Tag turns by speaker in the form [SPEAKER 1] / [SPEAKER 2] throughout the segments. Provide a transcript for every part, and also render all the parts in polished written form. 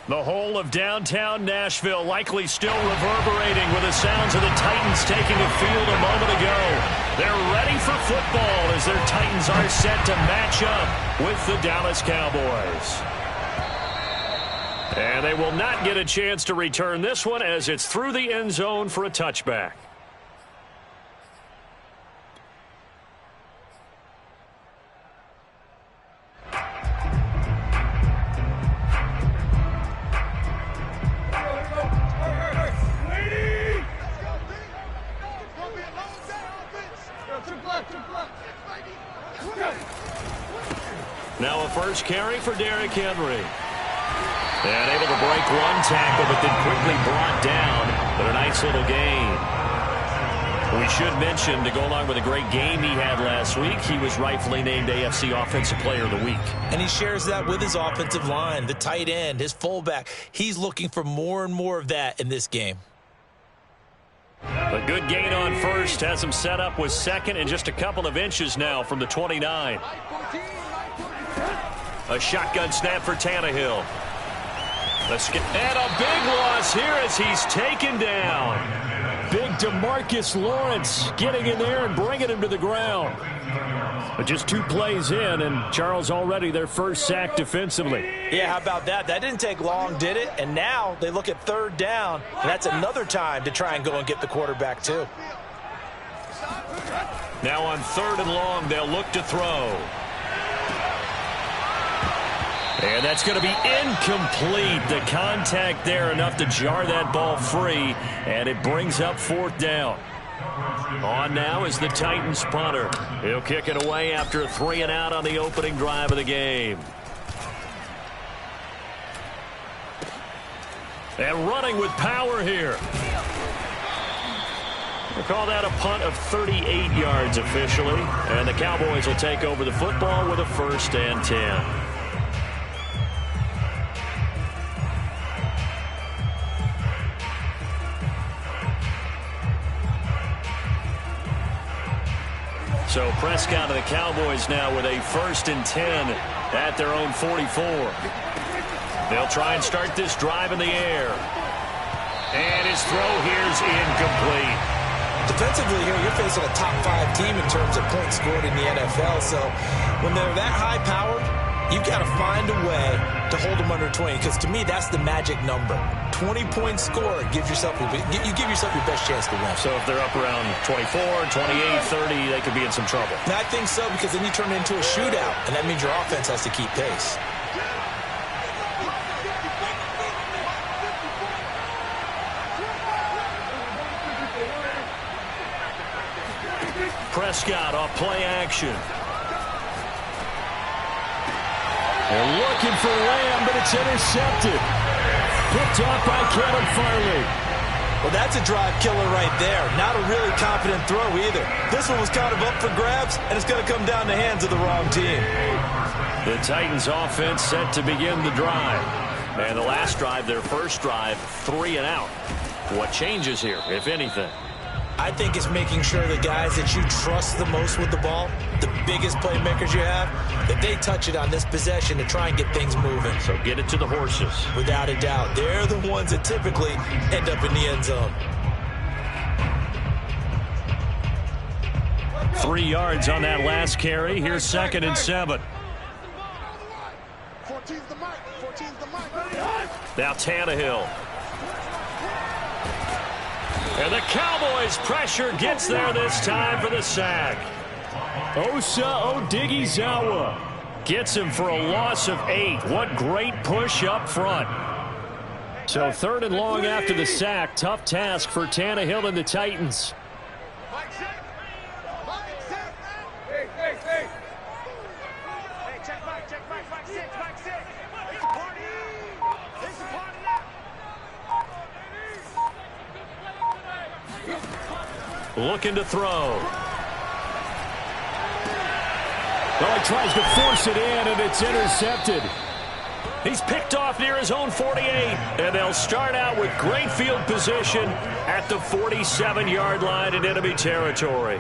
[SPEAKER 1] The whole of downtown Nashville likely still reverberating with the sounds of the Titans taking the field a moment ago. They're ready for football as their Titans are set to match up with the Dallas Cowboys. And they will not get a chance to return this one as it's through the end zone for a touchback. Now a first carry for Derrick Henry. And able to break one tackle, but then quickly brought down. But a nice little gain. We should mention, to go along with a great game he had last week, he was rightfully named AFC Offensive Player of the Week. And he shares that with his offensive line, the tight end, his fullback. He's looking for more and more of that in this game. A good gain on first has him set up with second and just a couple of inches now from the 29. A shotgun snap for Tannehill. And a big loss here as he's taken down. Big DeMarcus Lawrence getting in there and bringing him to the ground. But just 2 plays in, and Charles already their first sack defensively. Yeah, how about that? That didn't take long, did it? And now they look at third down, and that's another time to try and go and get the quarterback too. Now on 3rd and long, they'll look to throw. And that's going to be incomplete. The contact there enough to jar that ball free, and it brings up 4th down. On now is the Titans punter. He'll kick it away after a 3-and-out on the opening drive of the game. And running with power here. We'll call that a punt of 38 yards officially, and the Cowboys will take over the football with a 1st and 10. So Prescott of the Cowboys now with a 1st and 10 at their own 44. They'll try and start this drive in the air. And his throw here's incomplete. Defensively here, you're facing a top 5 team in terms of points scored in the NFL. So when they're that high-powered, you've got to find a way to hold them under 20. Because to me, that's the magic number. 20-point score, you give yourself your best chance to win. So if they're up around 24, 28, 30, they could be in some trouble. And I think so, because then you turn it into a shootout, and that means your offense has to keep pace. Prescott off play action. They're looking for Lamb, but it's intercepted. Picked off by Caleb Farley. Well, that's a drive killer right there. Not a really confident throw either. This one was kind of up for grabs, and it's going to come down the hands of the wrong team. The Titans offense set to begin the drive. And the last drive, their first drive, 3-and-out. What changes here, if anything? I think it's making sure the guys that you trust the most with the ball, the biggest playmakers you have, that they touch it on this possession to try and get things moving. So get it to the horses. Without a doubt. They're the ones that typically end up in the end zone. 3 yards on that last carry. Here's 2nd and 7. Now Tannehill. And the Cowboys pressure gets there this time for the sack. Osa Odighizuwa gets him for a loss of 8. What great push up front. So 3rd and long after the sack. Tough task for Tannehill and the Titans. Looking to throw. Well, he tries to force it in, and it's intercepted. He's picked off near his own 48, and they'll start out with great field position at the 47-yard line in enemy territory.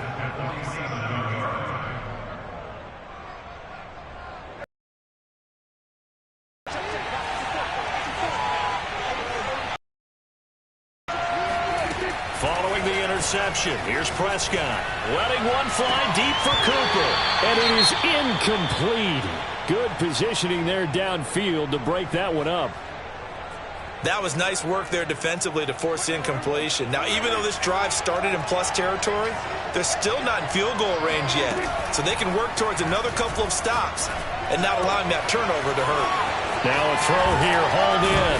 [SPEAKER 1] interception. Here's Prescott. Letting one fly deep for Cooper.
[SPEAKER 2] And it is incomplete. Good positioning there downfield to break that one up.
[SPEAKER 1] That was nice work there defensively to force the incompletion. Now, even though this drive started in plus territory, they're still not in field goal range yet. So they can work towards another couple of stops and not allowing that turnover to hurt.
[SPEAKER 2] Now a throw here, hauled in.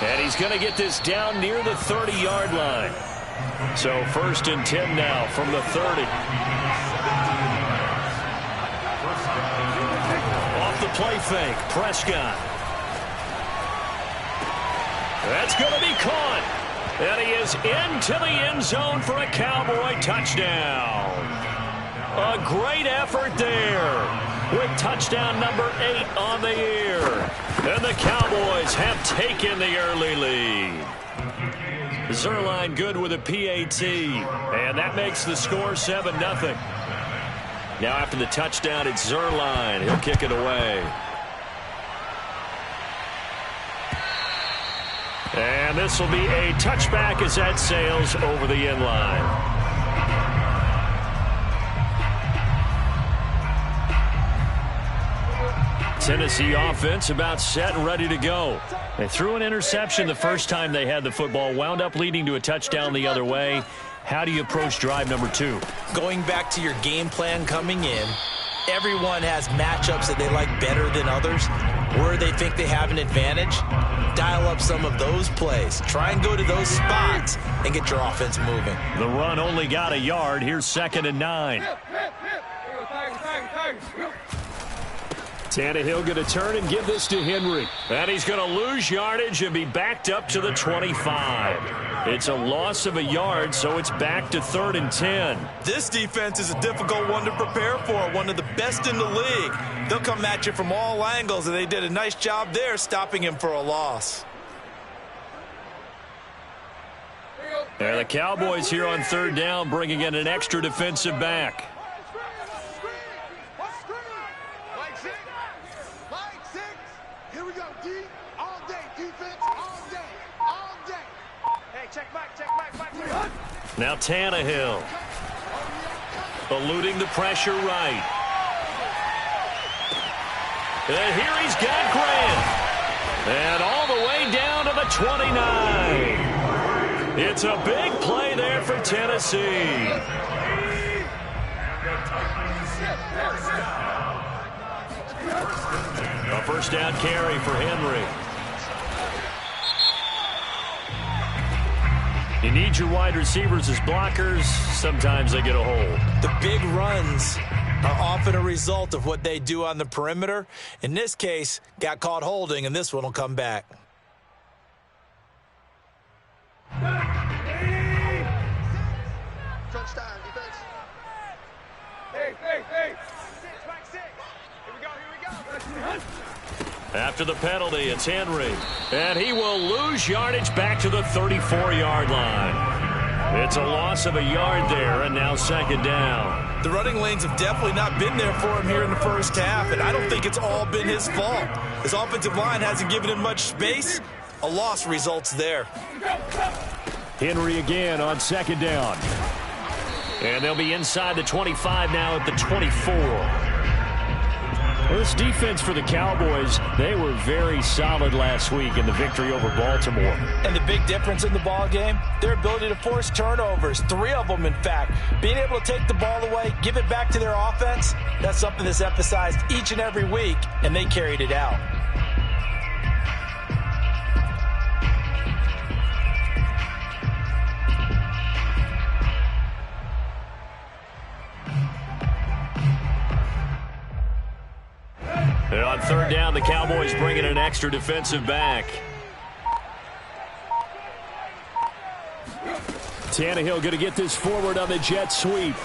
[SPEAKER 2] And he's going to get this down near the 30-yard line. So 1st and 10 now from the 30. Off the play fake, Prescott. That's going to be caught. And he is into the end zone for a Cowboy touchdown. A great effort there with touchdown number 8 on the year. And the Cowboys have taken the early lead. Zuerlein good with a PAT. And that makes the score 7-0. Now after the touchdown, it's Zuerlein. He'll kick it away. And this will be a touchback as that sails over the end line. Tennessee offense about set and ready to go. They threw an interception the first time they had the football, wound up leading to a touchdown the other way. How do you approach drive number 2?
[SPEAKER 1] Going back to your game plan coming in, everyone has matchups that they like better than others. Where they think they have an advantage, dial up some of those plays. Try and go to those spots and get your offense moving.
[SPEAKER 2] The run only got a yard. Here's 2nd and 9. Tannehill going to turn and give this to Henry. And he's going to lose yardage and be backed up to the 25. It's a loss of a yard, so it's back to 3rd and 10.
[SPEAKER 1] This defense is a difficult one to prepare for, one of the best in the league. They'll come at you from all angles, and they did a nice job there stopping him for a loss.
[SPEAKER 2] And the Cowboys here on 3rd down bringing in an extra defensive back. Now Tannehill eluding the pressure right. And here he's got Grant. And all the way down to the 29. It's a big play there for Tennessee. A 1st down carry for Henry. You need your wide receivers as blockers. Sometimes they get a hold.
[SPEAKER 1] The big runs are often a result of what they do on the perimeter. In this case, got caught holding, and this one will come back.
[SPEAKER 3] Touchdown, defense. Hey. 6, back 6. Here we go.
[SPEAKER 2] After the penalty, it's Henry. And he will lose yardage back to the 34-yard line. It's a loss of a yard there, and now 2nd down.
[SPEAKER 1] The running lanes have definitely not been there for him here in the first half, and I don't think it's all been his fault. His offensive line hasn't given him much space. A loss results there.
[SPEAKER 2] Henry again on 2nd down. And they'll be inside the 25 now at the 24. Well, this defense for the Cowboys, they were very solid last week in the victory over Baltimore.
[SPEAKER 1] And the big difference in the ball game, their ability to force turnovers, 3 of them in fact. Being able to take the ball away, give it back to their offense, that's something that's emphasized each and every week, and they carried it out.
[SPEAKER 2] And on 3rd down, the Cowboys bringing an extra defensive back. Tannehill going to get this forward on the jet sweep.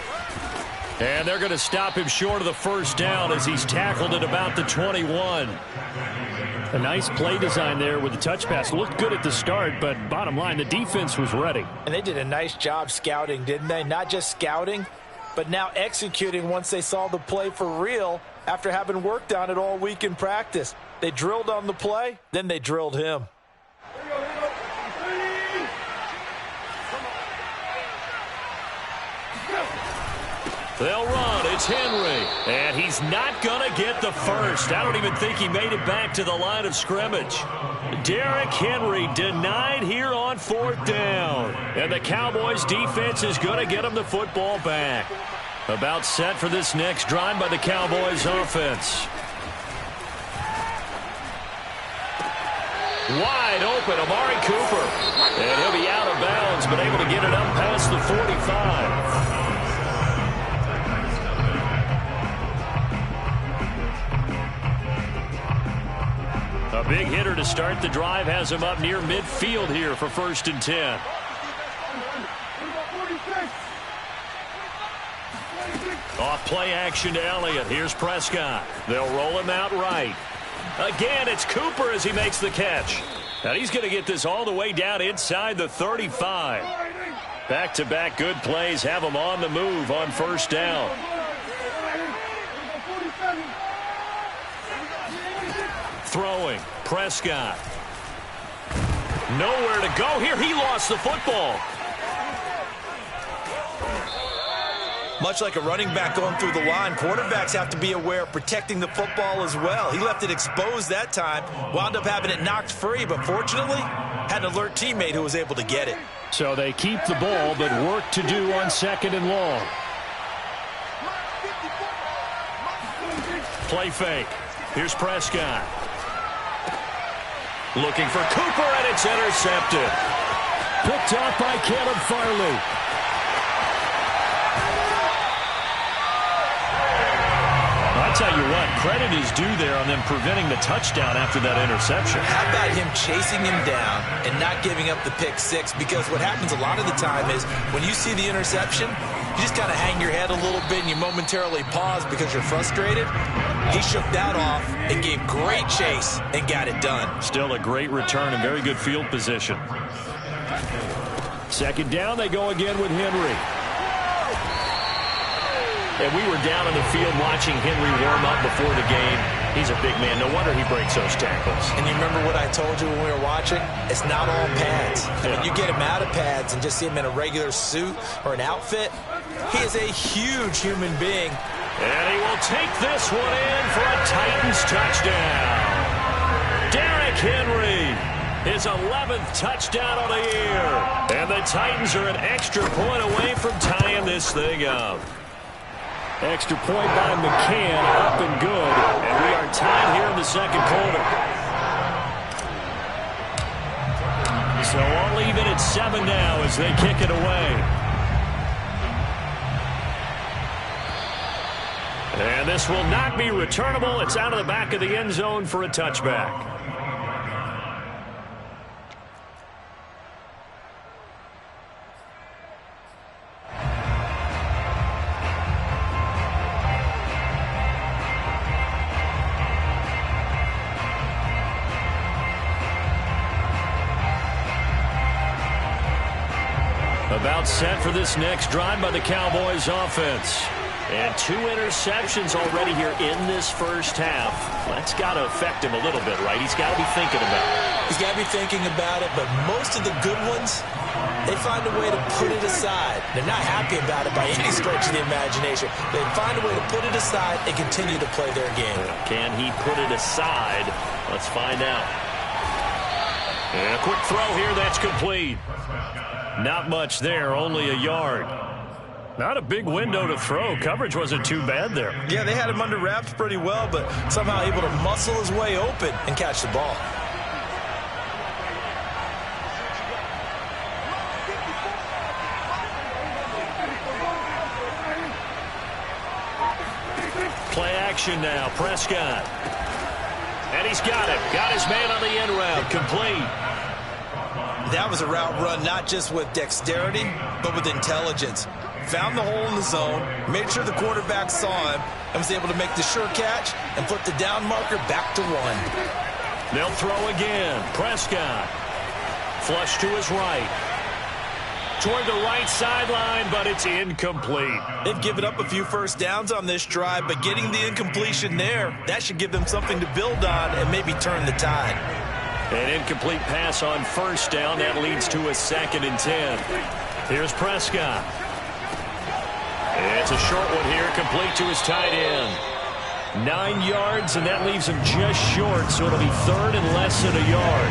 [SPEAKER 2] And they're going to stop him short of the 1st down as he's tackled at about the 21. A nice play design there with the touch pass. Looked good at the start, but bottom line, the defense was ready.
[SPEAKER 1] And they did a nice job scouting, didn't they? Not just scouting, but now executing once they saw the play for real after having worked on it all week in practice. They drilled on the play, then they drilled him.
[SPEAKER 2] They'll run. It's Henry. And he's not going to get the first. I don't even think he made it back to the line of scrimmage. Derrick Henry denied here on 4th down. And the Cowboys defense is going to get him the football back. About set for this next drive by the Cowboys offense. Wide open, Amari Cooper. And he'll be out of bounds, but able to get it up past the 45. A big hitter to start the drive has him up near midfield here for 1st and 10. Off play action to Elliott. Here's Prescott. They'll roll him out right. Again, it's Cooper as he makes the catch. And he's going to get this all the way down inside the 35. Back-to-back good plays have him on the move on 1st down. Throwing, Prescott. Nowhere to go here. He lost the football.
[SPEAKER 1] Much like a running back going through the line, quarterbacks have to be aware of protecting the football as well. He left it exposed that time, wound up having it knocked free, but fortunately had an alert teammate who was able to get it.
[SPEAKER 2] So they keep the ball, but work to do on 2nd and long. Play fake. Here's Prescott. Looking for Cooper, and it's intercepted. Picked off by Caleb Farley. I'll tell you what, credit is due there on them preventing the touchdown after that interception.
[SPEAKER 1] How about him chasing him down and not giving up the pick 6? Because what happens a lot of the time is when you see the interception, you just kind of hang your head a little bit and you momentarily pause because you're frustrated. He shook that off and gave great chase and got it done.
[SPEAKER 2] Still a great return and very good field position. 2nd down, they go again with Henry. And we were down in the field watching Henry warm up before the game. He's a big man. No wonder he breaks those tackles.
[SPEAKER 1] And you remember what I told you when we were watching? It's not all pads. Yeah. When you get him out of pads and just see him in a regular suit or an outfit, he is a huge human being.
[SPEAKER 2] And he will take this one in for a Titans touchdown. Derrick Henry, his 11th touchdown of the year. And the Titans are an extra point away from tying this thing up. Extra point by McCann, up and good. And we are tied here in the 2nd quarter. So all even at 7 now as they kick it away. And this will not be returnable. It's out of the back of the end zone for a touchback. About set for this next drive by the Cowboys offense. And 2 interceptions already here in this 1st half. That's got to affect him a little bit, right? He's got to be thinking about it.
[SPEAKER 1] He's got to be thinking about it, but most of the good ones, they find a way to put it aside. They're not happy about it by any stretch of the imagination. They find a way to put it aside and continue to play their game.
[SPEAKER 2] Can he put it aside? Let's find out. And a quick throw here, that's complete. Not much there, only a yard. Not a big window to throw. Coverage wasn't too bad there.
[SPEAKER 1] Yeah, they had him under wraps pretty well, but somehow able to muscle his way open and catch the ball.
[SPEAKER 2] Play action now, Prescott. And he's got it. Got his man on the end route, complete.
[SPEAKER 1] That was a route run not just with dexterity, but with intelligence. Found the hole in the zone, made sure the quarterback saw him, and was able to make the sure catch and put the down marker back to 1.
[SPEAKER 2] They'll throw again. Prescott. Flush to his right. Toward the right sideline, but it's incomplete.
[SPEAKER 1] They've given up a few first downs on this drive, but getting the incompletion there, that should give them something to build on and maybe turn the tide.
[SPEAKER 2] An incomplete pass on 1st down. That leads to a 2nd and 10. Here's Prescott. It's a short one here, complete to his tight end. 9 yards, and that leaves him just short, so it'll be third and less than a yard.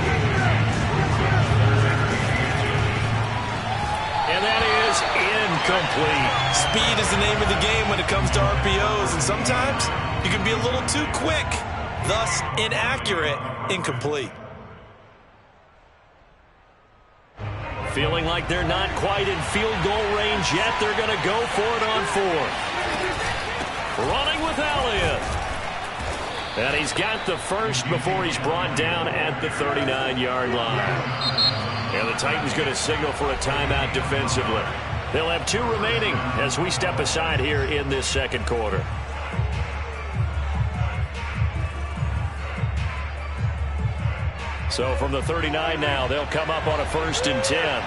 [SPEAKER 2] And that is incomplete.
[SPEAKER 1] Speed is the name of the game when it comes to RPOs, and sometimes you can be a little too quick, thus inaccurate, incomplete.
[SPEAKER 2] Feeling like they're not quite in field goal range yet. They're going to go for it on fourth. Running with Elliott. And he's got the first before he's brought down at the 39-yard line. And the Titans going to signal for a timeout defensively. They'll have 2 remaining as we step aside here in this second quarter. So from the 39 now, they'll come up on a 1st and 10.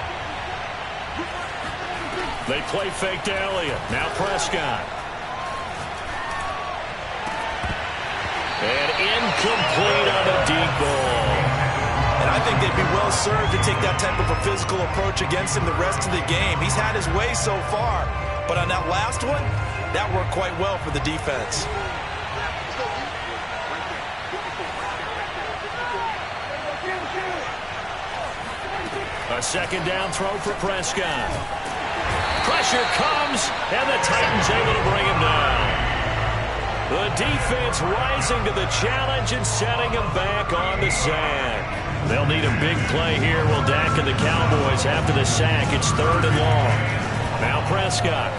[SPEAKER 2] They play fake to Elliott. Now Prescott. And incomplete on a deep ball.
[SPEAKER 1] And I think they'd be well served to take that type of a physical approach against him the rest of the game. He's had his way so far, but on that last one, that worked quite well for the defense.
[SPEAKER 2] A second down throw for Prescott. Pressure comes, and the Titans able to bring him down. The defense rising to the challenge and setting him back on the sack. They'll need a big play here. Will Dak and the Cowboys after the sack. It's 3rd and long. Now Prescott.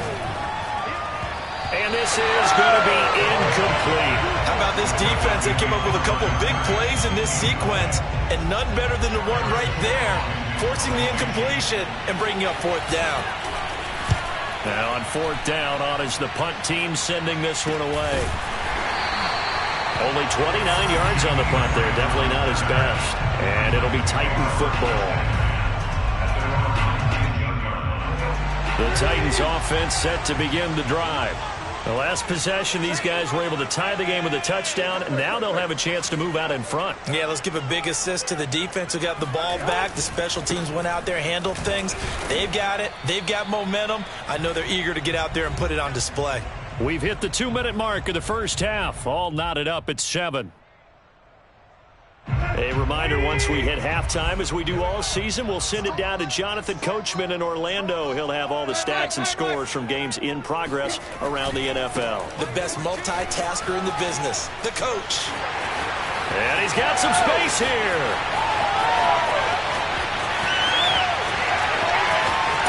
[SPEAKER 2] And this is going to be incomplete.
[SPEAKER 1] How about this defense? They came up with a couple of big plays in this sequence, and none better than the one right there, forcing the incompletion and bringing up 4th down.
[SPEAKER 2] Now on 4th down, on is the punt team sending this one away. Only 29 yards on the punt there. Definitely not his best. And it'll be Titan football. The Titans offense set to begin the drive. The last possession, these guys were able to tie the game with a touchdown. Now they'll have a chance to move out in front.
[SPEAKER 1] Yeah, let's give a big assist to the defense who got the ball back. The special teams went out there, handled things. They've got it. They've got momentum. I know they're eager to get out there and put it on display.
[SPEAKER 2] We've hit the 2-minute mark of the first half. All knotted up at 7. A reminder, once we hit halftime, as we do all season, we'll send it down to Jonathan Coachman in Orlando. He'll have all the stats and scores from games in progress around the NFL.
[SPEAKER 1] The best multitasker in the business, the coach.
[SPEAKER 2] And he's got some space here.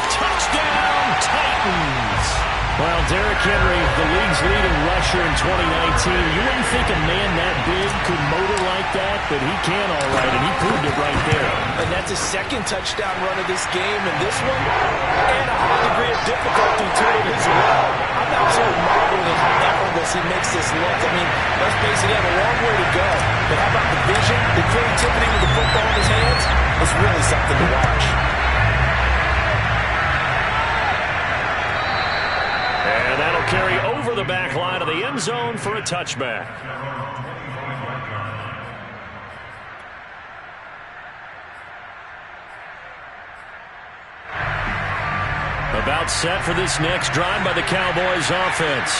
[SPEAKER 2] Touchdown, Titans. Well, Derrick Henry, the league's leading rusher in 2019. You wouldn't think a man that big could motor like that, but he can all right, and he proved it right there.
[SPEAKER 1] And that's his 2nd touchdown run of this game, and this one, and a high degree of difficulty to it as well. I'm absolutely marveling at how effortless he makes this look. I mean, let's face it, he had a long way to go. But how about the vision, the creativity with the football in his hands? It's really something to watch.
[SPEAKER 2] And that'll carry over the back line of the end zone for a touchback. About set for this next drive by the Cowboys offense.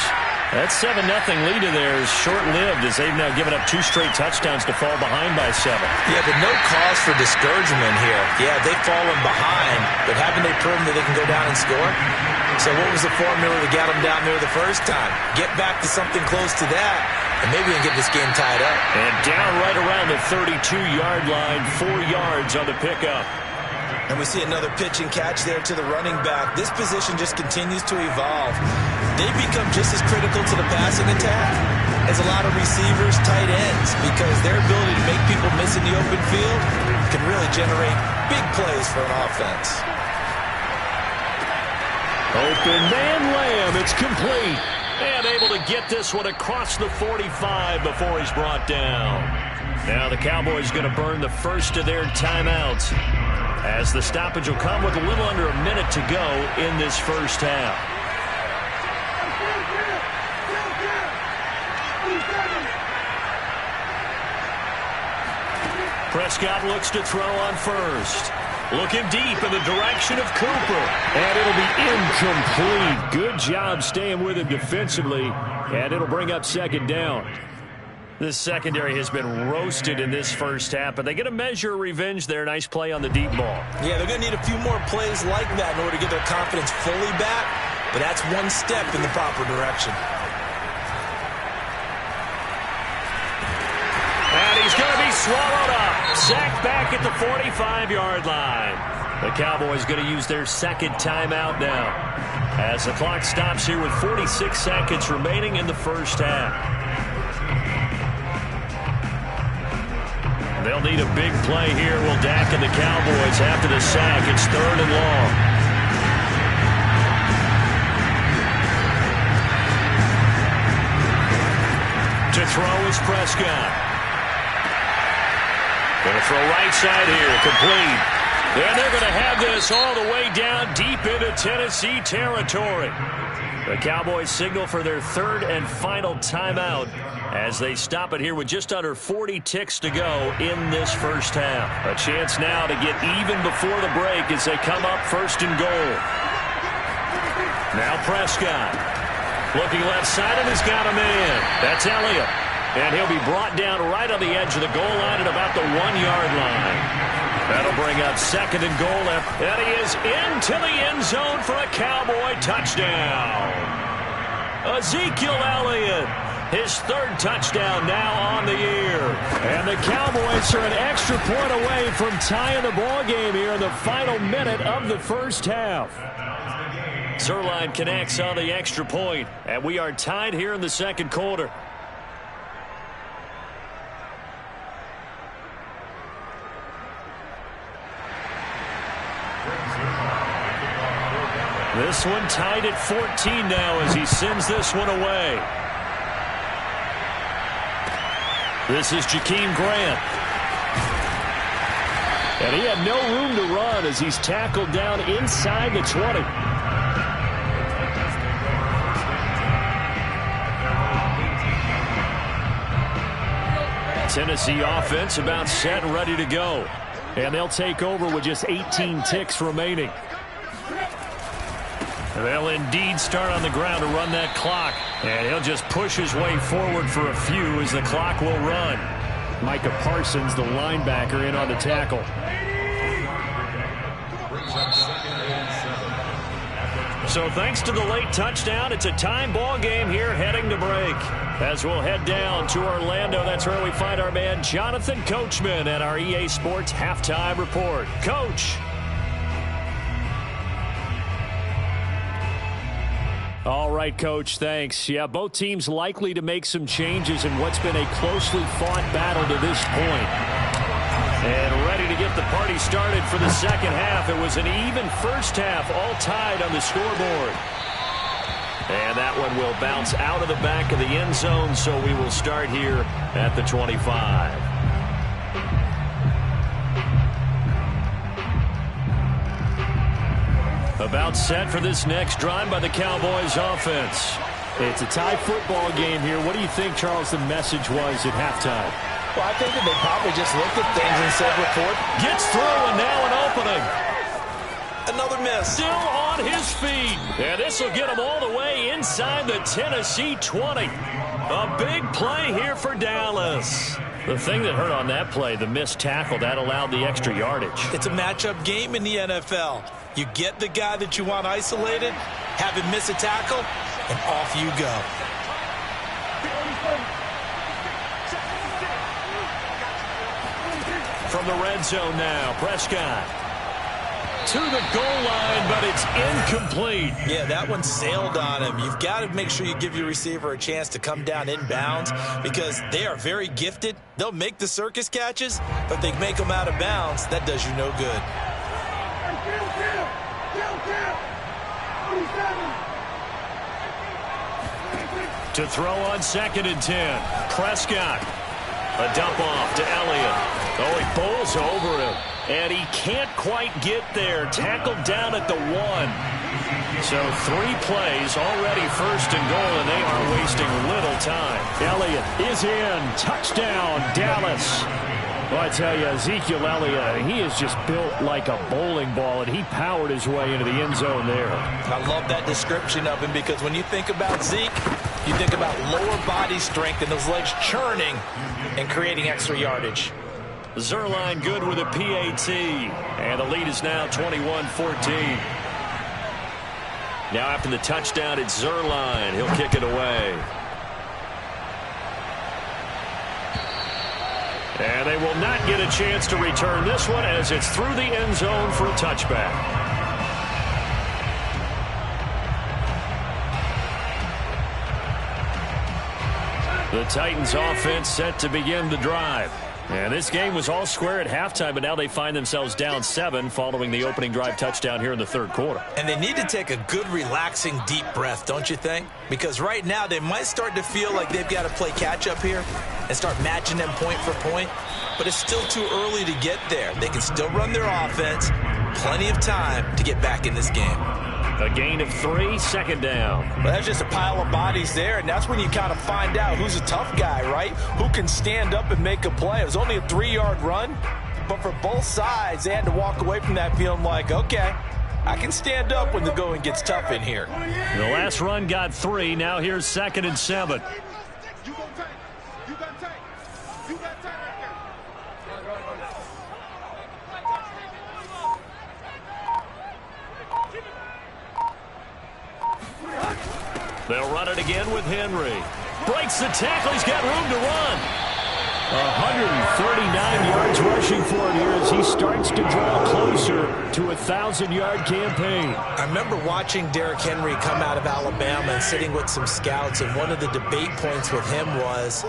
[SPEAKER 2] That 7-0 lead of theirs short-lived as they've now given up 2 straight touchdowns to fall behind by 7.
[SPEAKER 1] Yeah, but no cause for discouragement here. Yeah, they've fallen behind, but haven't they proven that they can go down and score? So what was the formula that got them down there the first time? Get back to something close to that, and maybe we can get this game tied up.
[SPEAKER 2] And down right around the 32-yard line, 4 yards on the pickup.
[SPEAKER 1] And we see another pitch and catch there to the running back. This position just continues to evolve. They've become just as critical to the passing attack as a lot of receivers, tight ends, because their ability to make people miss in the open field can really generate big plays for an offense.
[SPEAKER 2] Open man Lamb, it's complete. And able to get this one across the 45 before he's brought down. Now the Cowboys going to burn the first of their timeouts, as the stoppage will come with a little under a minute to go in this first half. Prescott looks to throw on first. Looking deep in the direction of Cooper. And it'll be incomplete. Good job staying with him defensively. And it'll bring up second down. This secondary has been roasted in this first half, but they get a measure of revenge there. Nice play on the deep ball.
[SPEAKER 1] Yeah, they're going to need a few more plays like that in order to get their confidence fully back. But that's one step in the proper direction.
[SPEAKER 2] And he's going to be swallowed up. Sacked back at the 45-yard line. The Cowboys going to use their second timeout now, as the clock stops here with 46 seconds remaining in the first half. They'll need a big play here. Will Dak and the Cowboys after the sack. It's 3rd and long. To throw is Prescott. Going to throw right side here. Complete. And they're going to have this all the way down deep into Tennessee territory. The Cowboys signal for their 3rd and final timeout as they stop it here with just under 40 ticks to go in this first half. A chance now to get even before the break as they come up 1st and goal. Now Prescott. Looking left side and has got a man. That's Elliott. And he'll be brought down right on the edge of the goal line at about the 1-yard line. That'll bring up 2nd and goal. And he is into the end zone for a Cowboy touchdown. Ezekiel Elliott, his 3rd touchdown now on the year. And the Cowboys are an extra point away from tying the ball game here in the final minute of the first half. Zerline connects on the extra point, and we are tied here in the second quarter. This one tied at 14 now as he sends this one away. This is Jakeem Grant. And he had no room to run as he's tackled down inside the 20. Tennessee offense about set and ready to go. And they'll take over with just 18 ticks remaining. They'll indeed start on the ground to run that clock. And he'll just push his way forward for a few as the clock will run. Micah Parsons, the linebacker, in on the tackle. So thanks to the late touchdown, it's a time ball game here heading to break. As we'll head down to Orlando, that's where we find our man Jonathan Coachman at our EA Sports Halftime Report. Coach. All right, Coach, thanks. Yeah, both teams likely to make some changes in what's been a closely fought battle to this point. And ready to get the party started for the second half. It was an even first half, all tied on the scoreboard. And that one will bounce out of the back of the end zone, so we will start here at the 25. About set for this next drive by the Cowboys offense. It's a tie football game here. What do you think, Charles, the message was at halftime?
[SPEAKER 1] Well, I think that they probably just looked at things and said, report.
[SPEAKER 2] Gets through, and now an opening.
[SPEAKER 1] Another miss.
[SPEAKER 2] Still on his feet. And this will get him all the way inside the Tennessee 20. A big play here for Dallas. The thing that hurt on that play, the missed tackle, that allowed the extra yardage. It's a matchup game in the NFL. You get the guy that you want isolated, have him miss a tackle, and off you go. From the red zone now, Prescott. To the goal line, but it's incomplete. Yeah, that one sailed on him. You've got to make sure you give your receiver a chance to come down inbounds because they are very gifted. They'll make the circus catches, but they make them out of bounds. That does you no good. To throw on 2nd and 10. Prescott. A dump off to Elliott. Oh, he bowls over him. And he can't quite get there. Tackled down at the 1. So 3 plays, already 1st and goal, and they are wasting little time. Elliott is in. Touchdown, Dallas. Well, I tell you, Ezekiel Elliott, he is just built like a bowling ball, and he powered his way into the end zone there.
[SPEAKER 1] I love that description of him because when you think about Zeke, you think about lower body strength and those legs churning and creating extra yardage.
[SPEAKER 2] Zerline good with a PAT, and the lead is now 21-14. Now after the touchdown, it's Zerline. He'll kick it away. And they will not get a chance to return this one as it's through the end zone for a touchback. The Titans offense set to begin the drive. And this game was all square at halftime, but now they find themselves down 7 following the opening drive touchdown here in the third quarter.
[SPEAKER 1] And they need to take a good, relaxing, deep breath, don't you think? Because right now they might start to feel like they've got to play catch-up here and start matching them point for point. But it's still too early to get there. They can still run their offense. Plenty of time to get back in this game.
[SPEAKER 2] A gain of 3, second down.
[SPEAKER 1] Well, that's just a pile of bodies there, and that's when you kind of find out who's a tough guy, right? Who can stand up and make a play. It was only a 3-yard run, but for both sides, they had to walk away from that feeling like, okay, I can stand up when the going gets tough in here.
[SPEAKER 2] The last run got 3. Now here's 2nd and 7. They'll run it again with Henry. Breaks the tackle. He's got room to run. 139 yards rushing for him here as he starts to draw closer to a 1,000-yard campaign.
[SPEAKER 1] I remember watching Derrick Henry come out of Alabama and sitting with some scouts, and one of the debate points with him was,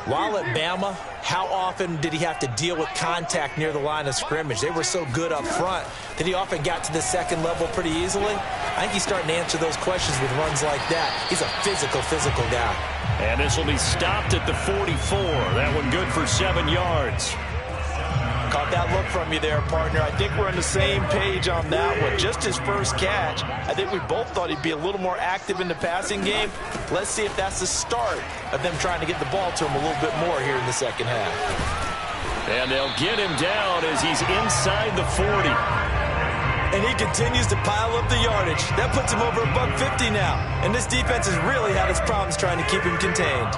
[SPEAKER 1] while at Bama, how often did he have to deal with contact near the line of scrimmage? They were so good up front that he often got to the second level pretty easily. I think he's starting to answer those questions with runs like that. He's a physical guy.
[SPEAKER 2] And this will be stopped at the 44. That one good for 7 yards.
[SPEAKER 1] Caught that look from you there, partner. I think we're on the same page on that one. Just his first catch. I think we both thought he'd be a little more active in the passing game. Let's see if that's the start of them trying to get the ball to him a little bit more here in the second half.
[SPEAKER 2] And they'll get him down as he's inside the 40.
[SPEAKER 1] And he continues to pile up the yardage. That puts him over $150 now. And this defense has really had its problems trying to keep him contained.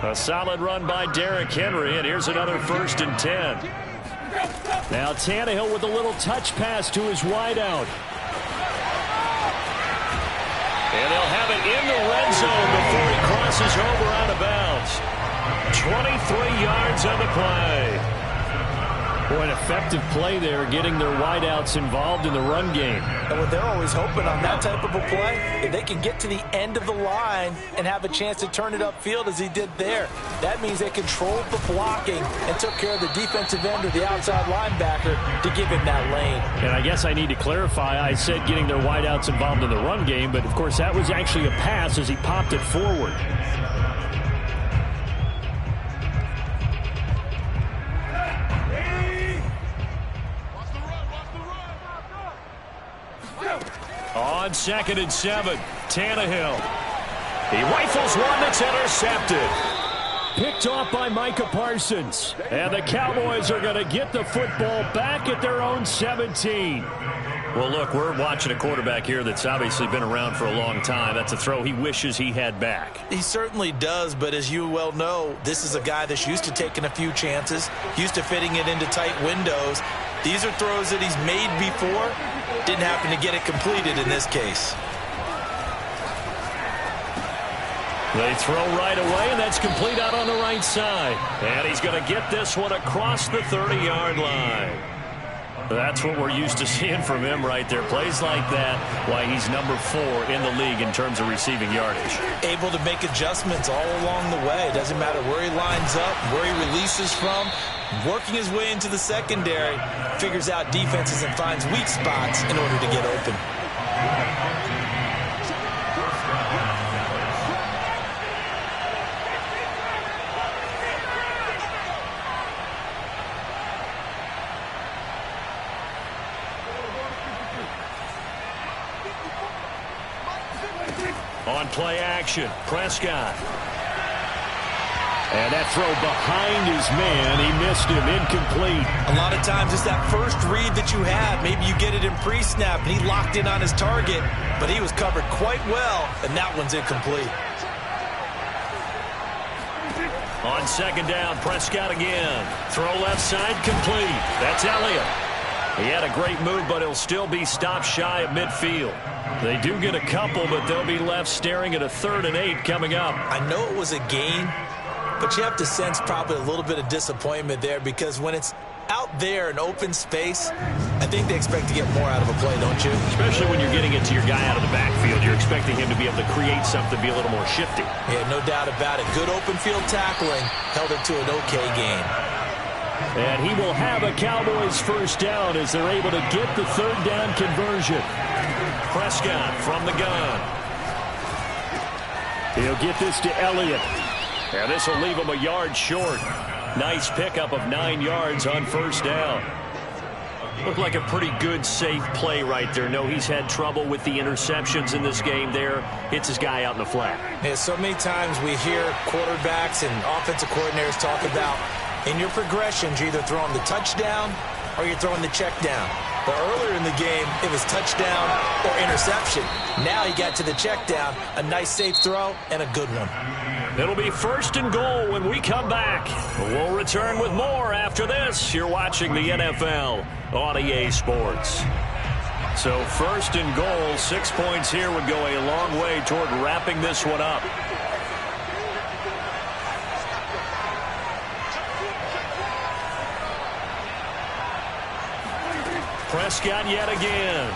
[SPEAKER 2] A solid run by Derrick Henry, and here's another 1st and 10. Now Tannehill with a little touch pass to his wideout. And they'll have it in the red zone before he crosses over out of bounds. 23 yards on the play. Boy, an effective play there, getting their wideouts involved in the run game.
[SPEAKER 1] And what they're always hoping on that type of a play, if they can get to the end of the line and have a chance to turn it upfield as he did there, that means they controlled the blocking and took care of the defensive end or the outside linebacker to give him that lane.
[SPEAKER 2] And I guess I need to clarify, I said getting their wideouts involved in the run game, but of course that was actually a pass as he popped it forward. On 2nd and 7, Tannehill. He rifles one that's intercepted. Picked off by Micah Parsons. And the Cowboys are going to get the football back at their own 17. Well, look, we're watching a quarterback here that's obviously been around for a long time. That's a throw he wishes he had back.
[SPEAKER 1] He certainly does, but as you well know, this is a guy that's used to taking a few chances, used to fitting it into tight windows. These are throws that he's made before. Didn't happen to get it completed in this case.
[SPEAKER 2] They throw right away, and that's complete out on the right side. And he's going to get this one across the 30-yard line. That's what we're used to seeing from him right there. Plays like that, why he's number 4 in the league in terms of receiving yardage.
[SPEAKER 1] Able to make adjustments all along the way. Doesn't matter where he lines up, where he releases from. Working his way into the secondary, figures out defenses and finds weak spots in order to get open. On play action, Prescott.
[SPEAKER 2] And that throw behind his man, he missed him, incomplete.
[SPEAKER 1] A lot of times it's that first read that you had. Maybe you get it in pre-snap, and he locked in on his target, but he was covered quite well, and that one's incomplete.
[SPEAKER 2] On second down, Prescott again. Throw left side, complete. That's Elliott. He had a great move, but he'll still be stopped shy of midfield. They do get a couple, but they'll be left staring at a 3rd and 8 coming up.
[SPEAKER 1] I know it was a gain, but you have to sense probably a little bit of disappointment there, because when it's out there in open space, I think they expect to get more out of a play, don't you?
[SPEAKER 2] Especially when you're getting it to your guy out of the backfield. You're expecting him to be able to create something, be a little more shifty.
[SPEAKER 1] Yeah, no doubt about it. Good open field tackling held it to an okay gain.
[SPEAKER 2] And he will have a Cowboys first down as they're able to get the 3rd down conversion. Prescott from the gun. He'll get this to Elliott. And this will leave him a yard short. Nice pickup of 9 yards on first down. Looked like a pretty good, safe play right there. No, he's had trouble with the interceptions in this game there. Hits his guy out in the flat.
[SPEAKER 1] Yeah, so many times we hear quarterbacks and offensive coordinators talk about, in your progressions, you're either throwing the touchdown or you're throwing the check down. But earlier in the game, it was touchdown or interception. Now he got to the check down, a nice safe throw, and a good one.
[SPEAKER 2] It'll be 1st and goal when we come back. We'll return with more after this. You're watching the NFL on EA Sports. So 1st and goal, 6 points here would go a long way toward wrapping this one up. Prescott yet again.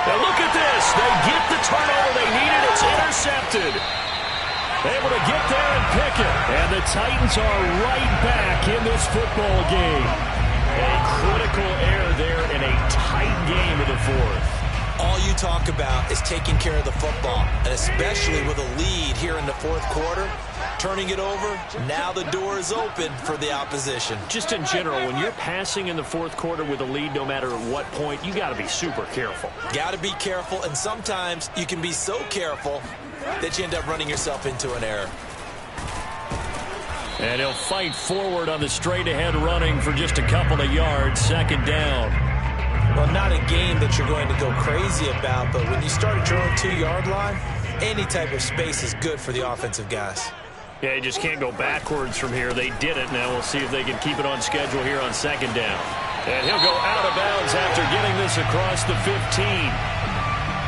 [SPEAKER 2] Now look at this. They get the turnover they needed. It's intercepted. Able to get there and pick it. And the Titans are right back in this football game. A critical error there in a tight game in the 4th.
[SPEAKER 1] All you talk about is taking care of the football, and especially with a lead here in the 4th quarter, turning it over, now the door is open for the opposition.
[SPEAKER 2] Just in general, when you're passing in the 4th quarter with a lead, no matter at what point, you got to be super careful.
[SPEAKER 1] Got to be careful, and sometimes you can be so careful that you end up running yourself into an error.
[SPEAKER 2] And he'll fight forward on the straight-ahead running for just a couple of yards, 2nd down.
[SPEAKER 1] Well, not a game that you're going to go crazy about, but when you start at your own 2-yard line, any type of space is good for the offensive guys.
[SPEAKER 2] Yeah, you just can't go backwards from here. They did it. Now we'll see if they can keep it on schedule here on 2nd down. And he'll go out of bounds after getting this across the 15.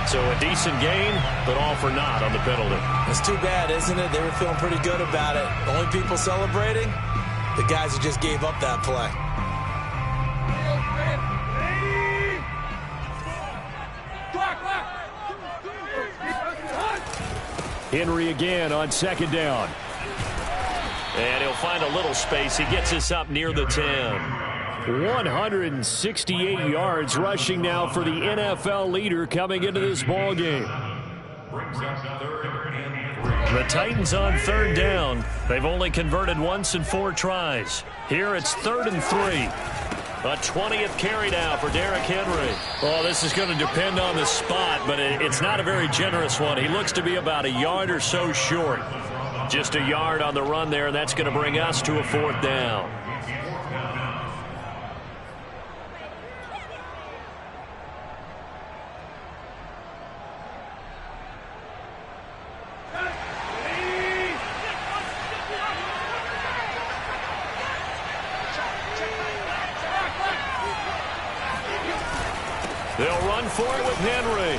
[SPEAKER 2] So a decent gain, but all for naught on the penalty.
[SPEAKER 1] It's too bad, isn't it? They were feeling pretty good about it. The only people celebrating, the guys who just gave up that play.
[SPEAKER 2] Henry again on 2nd down. And he'll find a little space. He gets us up near the 10. 168 yards rushing now for the NFL leader coming into this ball game. The Titans on 3rd down. They've only converted once in 4 tries. Here it's 3rd and 3. A 20th carry now for Derrick Henry. Well, this is going to depend on the spot, but it's not a very generous one. He looks to be about a yard or so short. Just a yard on the run there, and that's going to bring us to a 4th down. They'll run for it with Henry.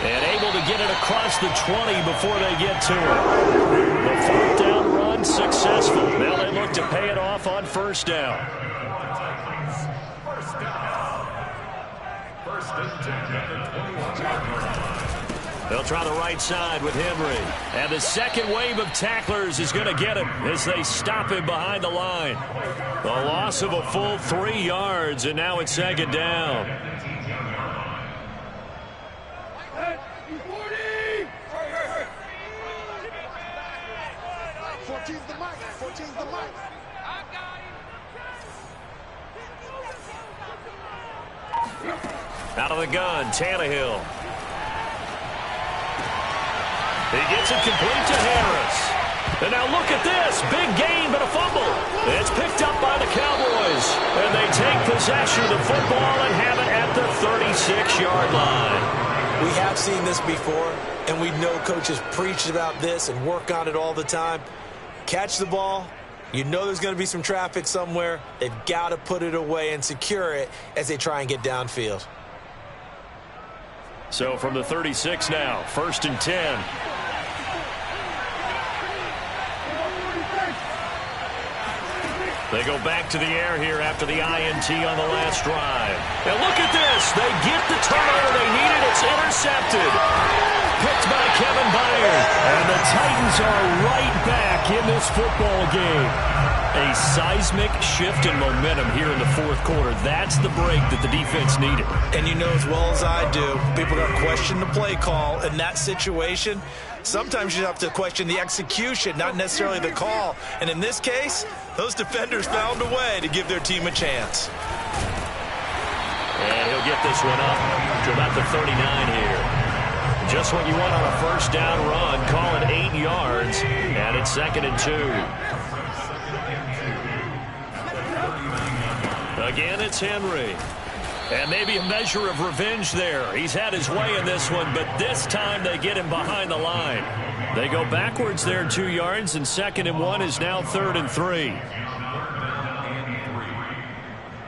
[SPEAKER 2] And able to get it across the 20 before they get to it. The 4th down run successful. Now they look to pay it off on 1st down. They'll try the right side with Henry. And the second wave of tacklers is going to get him as they stop him behind the line. A loss of a full 3 yards, and now it's 2nd down. Out of the gun, Tannehill. He gets it complete to Harris. And now look at this. Big gain, but a fumble. It's picked up by the Cowboys. And they take possession of the football and have it at the 36-yard line.
[SPEAKER 1] We have seen this before, and we know coaches preach about this and work on it all the time. Catch the ball. You know there's going to be some traffic somewhere. They've got to put it away and secure it as they try and get downfield.
[SPEAKER 2] So from the 36 now, 1st and 10. They go back to the air here after the INT on the last drive. And look at this. They get the turnover they needed. It's intercepted. Picked by Kevin Byard. And the Titans are right back in this football game. A seismic shift in momentum here in the fourth quarter. That's the break that the defense needed.
[SPEAKER 1] And you know as well as I do, people are going to question the play call in that situation. Sometimes you have to question the execution, not necessarily the call. And in this case, those defenders found a way to give their team a chance.
[SPEAKER 2] And he'll get this one up to about the 39 here. Just what you want on a first down run. Call it 8 yards. And it's 2nd and 2. Again, it's Henry. And maybe a measure of revenge there. He's had his way in this one, but this time they get him behind the line. They go backwards there 2 yards, and 2nd and 1 is now 3rd and 3.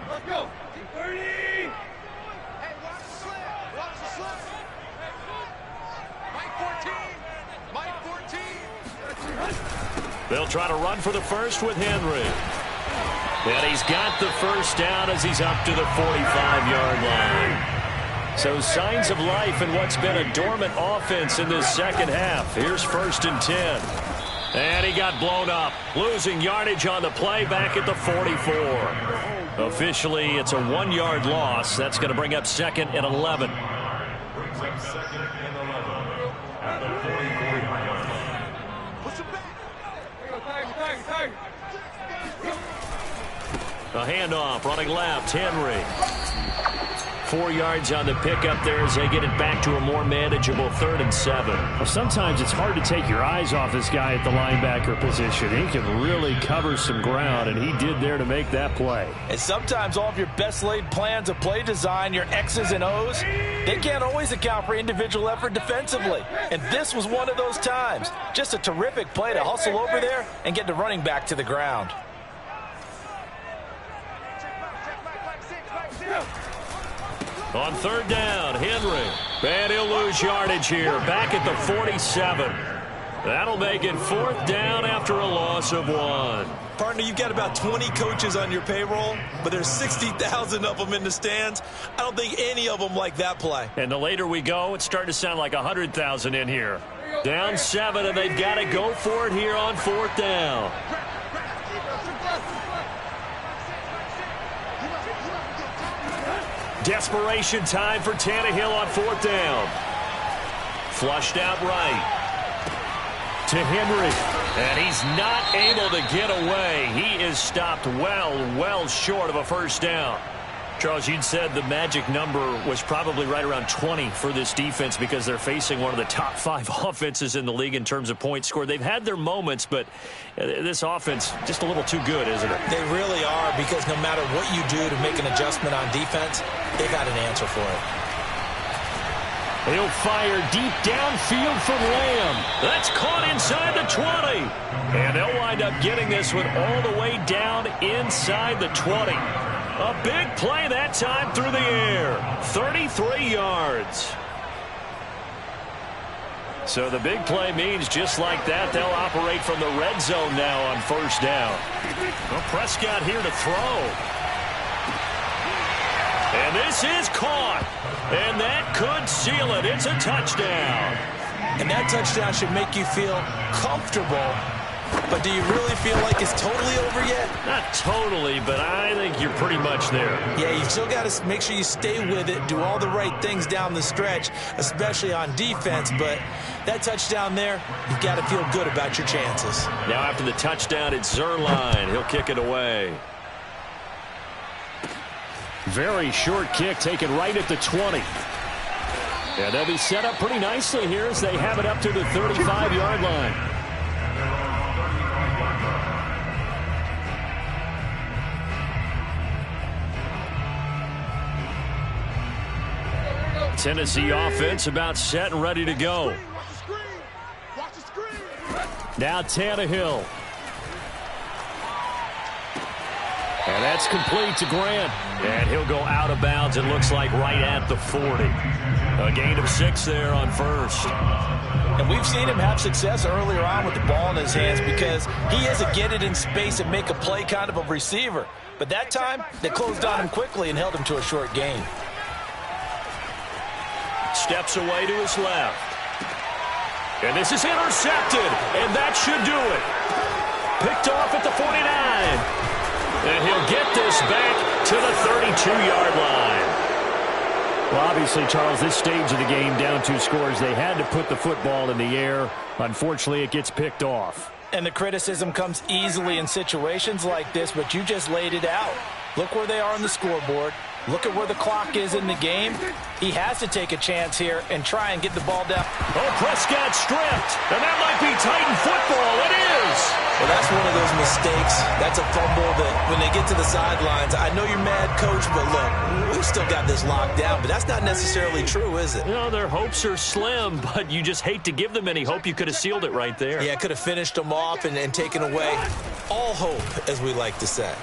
[SPEAKER 3] Let's go. 30. Hey, watch the slip. Watch the slip. Mike 14.
[SPEAKER 2] They'll try to run for the first with Henry. And he's got the first down as he's up to the 45-yard line. So signs of life in what's been a dormant offense in this second half. Here's 1st and 10. And he got blown up, losing yardage on the play back at the 44. Officially, it's a 1-yard loss. That's going to bring up 2nd and 11. A handoff, running left, Henry. 4 yards on the pickup there as they get it back to a more manageable 3rd and 7.
[SPEAKER 4] Well, sometimes it's hard to take your eyes off this guy at the linebacker position. He can really cover some ground, and he did there to make that play.
[SPEAKER 1] And sometimes all of your best laid plans of play design, your X's and O's, they can't always account for individual effort defensively. And this was one of those times. Just a terrific play to hustle over there and get the running back to the ground.
[SPEAKER 2] On 3rd down, Henry. And he'll lose yardage here. Back at the 47. That'll make it 4th down after a loss of 1.
[SPEAKER 1] Partner, you've got about 20 coaches on your payroll, but there's 60,000 of them in the stands. I don't think any of them like that play.
[SPEAKER 2] And the later we go, it's starting to sound like 100,000 in here. Down 7, and they've got to go for it here on 4th down. Desperation time for Tannehill on 4th down. Flushed out right. To Henry. And he's not able to get away. He is stopped well short of a first down. Charles, you'd said the magic number was probably right around 20 for this defense because they're facing one of the top 5 offenses in the league in terms of points scored. They've had their moments, but this offense just a little too good, isn't it?
[SPEAKER 1] They really are, because no matter what you do to make an adjustment on defense, they've got an answer for it.
[SPEAKER 2] He'll fire deep downfield from Lamb. That's caught inside the 20. And they'll wind up getting this one all the way down inside the 20. A big play that time through the air. 33 yards. So the big play means just like that, they'll operate from the red zone now on 1st down. Well, Prescott here to throw. And this is caught. And that could seal it. It's a touchdown.
[SPEAKER 1] And that touchdown should make you feel comfortable. But do you really feel like it's totally over yet?
[SPEAKER 2] Not totally, but I think you're pretty much there.
[SPEAKER 1] Yeah, you still got to make sure you stay with it, do all the right things down the stretch, especially on defense. But that touchdown there, you've got to feel good about your chances.
[SPEAKER 2] Now after the touchdown, it's Zerline. He'll kick it away.
[SPEAKER 4] Very short kick taken right at the 20.
[SPEAKER 2] And they'll be set up pretty nicely here as they have it up to the 35-yard line. Tennessee offense about set and ready to go. Now Tannehill. And that's complete to Grant. And he'll go out of bounds, it looks like, right at the 40. A gain of 6 there on first.
[SPEAKER 1] And we've seen him have success earlier on with the ball in his hands because he is a get it in space and make a play kind of a receiver. But that time, they closed on him quickly and held him to a short gain.
[SPEAKER 2] Steps away to his left. And this is intercepted, and that should do it. Picked off at the 49. And he'll get this back to the 32-yard line. Well, obviously, Charles, this stage of the game, down 2 scores, they had to put the football in the air. Unfortunately, it gets picked off.
[SPEAKER 1] And the criticism comes easily in situations like this, but you just laid it out. Look where they are on the scoreboard. Look at where the clock is in the game. He has to take a chance here and try and get the ball down.
[SPEAKER 2] Oh, Prescott stripped. And that might be Titan football. It is.
[SPEAKER 1] Well, that's one of those mistakes. That's a fumble that when they get to the sidelines, I know you're mad, Coach, but look, we've still got this locked down. But that's not necessarily true, is it?
[SPEAKER 2] You know, their hopes are slim, but you just hate to give them any hope. You could have sealed it right there.
[SPEAKER 1] Yeah, could have finished them off and taken away all hope, as we like to say.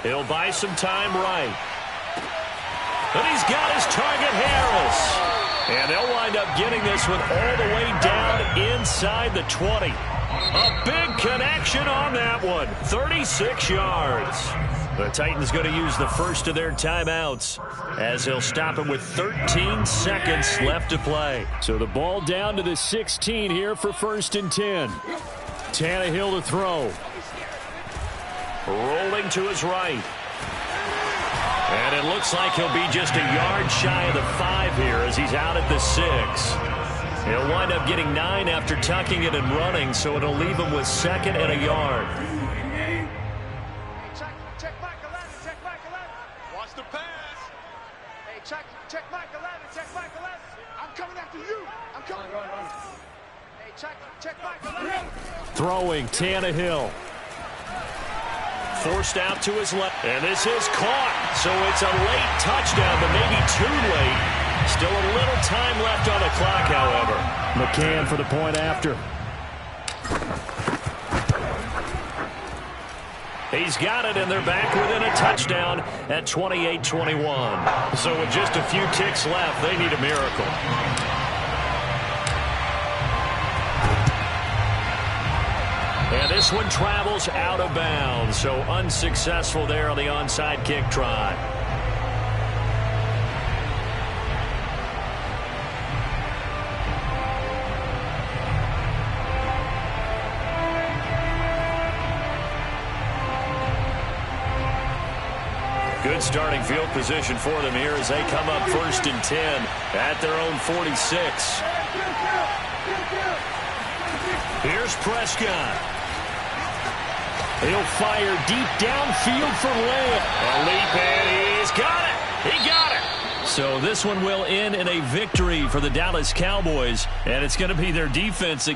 [SPEAKER 2] He'll buy some time right. And he's got his target, Harris. And they'll wind up getting this one all the way down inside the 20. A big connection on that one. 36 yards. The Titans going to use the first of their timeouts as he'll stop him with 13 seconds left to play. So the ball down to the 16 here for 1st and 10. Tannehill to throw. Rolling to his right. And it looks like he'll be just a yard shy of the 5 here as he's out at the 6. He'll wind up getting 9 after tucking it and running, so it'll leave him with 2nd and a yard.
[SPEAKER 3] Check Mike 11, check Mike 11. Watch the pass. Hey, check Mike 11, check Mike 11. I'm coming after you. I'm coming. Hey, check Mike 11.
[SPEAKER 2] Throwing Tannehill. Forced out to his left. And this is caught. So it's a late touchdown, but maybe too late. Still a little time left on the clock, however.
[SPEAKER 4] McCann for the point after.
[SPEAKER 2] He's got it, and they're back within a touchdown at 28-21. So with just a few ticks left, they need a miracle. And this one travels out of bounds, so unsuccessful there on the onside kick try. Good starting field position for them here as they come up 1st and 10 at their own 46. Here's Prescott. He'll fire deep downfield for Lamb. A leap, and he's got it. He got it. So this one will end in a victory for the Dallas Cowboys, and it's going to be their defense again.